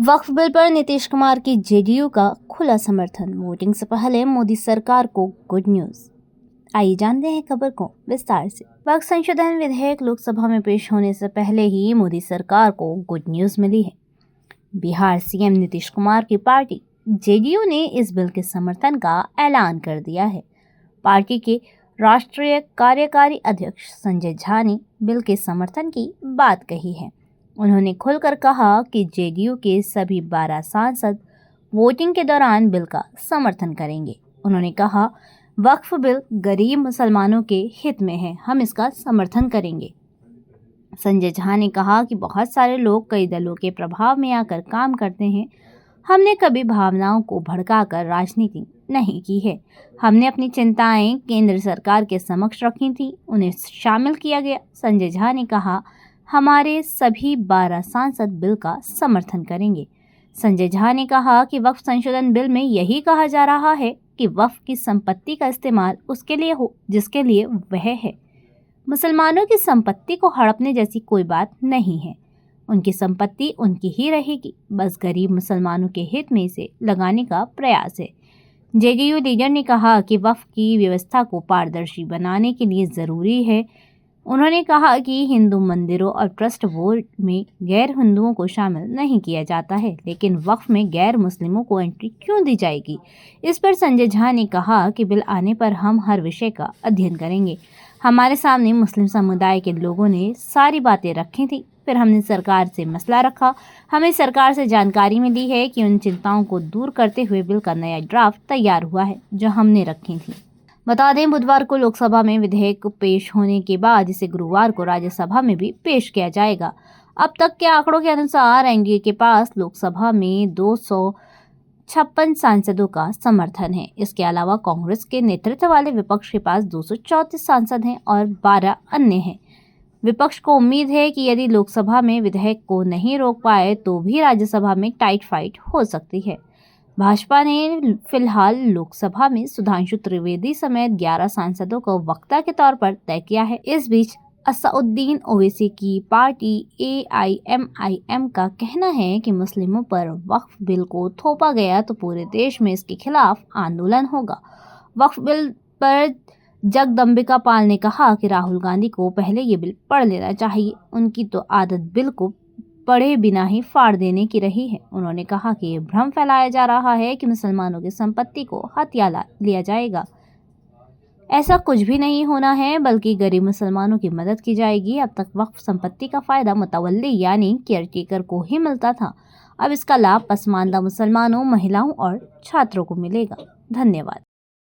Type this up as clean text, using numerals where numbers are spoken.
वक्फ bill पर नीतीश कुमार की JDU का खुला समर्थन। वोटिंग से पहले मोदी सरकार को गुड न्यूज। आइए जानते हैं खबर को विस्तार से। वक्फ संशोधन विधेयक लोकसभा में पेश होने से पहले ही मोदी सरकार को गुड न्यूज मिली है। बिहार सीएम नीतीश कुमार की पार्टी जेडीयू ने इस बिल के समर्थन का ऐलान कर दिया है। पार्टी के राष्ट्रीय कार्यकारी अध्यक्ष संजय झा ने बिल के समर्थन की बात कही है। उन्होंने खुलकर कहा कि जेडीयू के सभी 12 सांसद वोटिंग के दौरान बिल का समर्थन करेंगे। उन्होंने कहा, वक्फ बिल गरीब मुसलमानों के हित में है, हम इसका समर्थन करेंगे। संजय झा ने कहा कि बहुत सारे लोग कई दलों के प्रभाव में आकर काम करते हैं। हमने कभी भावनाओं को भड़काकर राजनीति नहीं की है। हमने अपनी चिंताएं केंद्र सरकार के समक्ष रखी थी, उन्हें शामिल किया गया। संजय झा ने कहा, हमारे सभी 12 सांसद बिल का समर्थन करेंगे। संजय झा ने कहा कि वक्फ संशोधन बिल में यही कहा जा रहा है कि वक्फ की संपत्ति का इस्तेमाल उसके लिए हो जिसके लिए वह है। मुसलमानों की संपत्ति को हड़पने जैसी कोई बात नहीं है। उनकी संपत्ति उनकी ही रहेगी, बस गरीब मुसलमानों के हित में इसे लगाने का प्रयास है। जेडीयू लीडर ने कहा कि वक्फ की व्यवस्था को पारदर्शी बनाने के लिए ज़रूरी है। उन्होंने कहा कि हिंदू मंदिरों और ट्रस्ट बोर्ड में गैर हिंदुओं को शामिल नहीं किया जाता है, लेकिन वक्फ में गैर मुस्लिमों को एंट्री क्यों दी जाएगी। इस पर संजय झा ने कहा कि बिल आने पर हम हर विषय का अध्ययन करेंगे। हमारे सामने मुस्लिम समुदाय के लोगों ने सारी बातें रखी थी, फिर हमने सरकार से मसला रखा। हमें सरकार से जानकारी मिली है कि उन चिंताओं को दूर करते हुए बिल का नया ड्राफ्ट तैयार हुआ है जो हमने रखी थी। बता दें, बुधवार को लोकसभा में विधेयक पेश होने के बाद इसे गुरुवार को राज्यसभा में भी पेश किया जाएगा। अब तक के आंकड़ों के अनुसार एनडीए के पास लोकसभा में 256 सांसदों का समर्थन है। इसके अलावा कांग्रेस के नेतृत्व वाले विपक्ष के पास 234 सांसद हैं और 12 अन्य हैं। विपक्ष को उम्मीद है कि यदि लोकसभा में विधेयक को नहीं रोक पाए तो भी राज्यसभा में टाइट फाइट हो सकती है। भाजपा ने फिलहाल लोकसभा में सुधांशु त्रिवेदी समेत 11 सांसदों को वक्ता के तौर पर तय किया है। इस बीच असदुद्दीन ओवैसी की पार्टी एआईएमआईएम का कहना है कि मुस्लिमों पर वक्फ बिल को थोपा गया तो पूरे देश में इसके खिलाफ आंदोलन होगा। वक्फ बिल पर जगदम्बिका पाल ने कहा कि राहुल गांधी को पहले ये बिल पढ़ लेना चाहिए। उनकी तो आदत बिल को पढ़े बिना ही फाड़ देने की रही है। उन्होंने कहा कि ये भ्रम फैलाया जा रहा है कि मुसलमानों की संपत्ति को हथिया लिया जाएगा। ऐसा कुछ भी नहीं होना है, बल्कि गरीब मुसलमानों की मदद की जाएगी। अब तक वक्फ संपत्ति का फायदा मुतवल्ली यानी केयरटेकर को ही मिलता था। अब इसका लाभ पसमानदा मुसलमानों, महिलाओं और छात्रों को मिलेगा। धन्यवाद।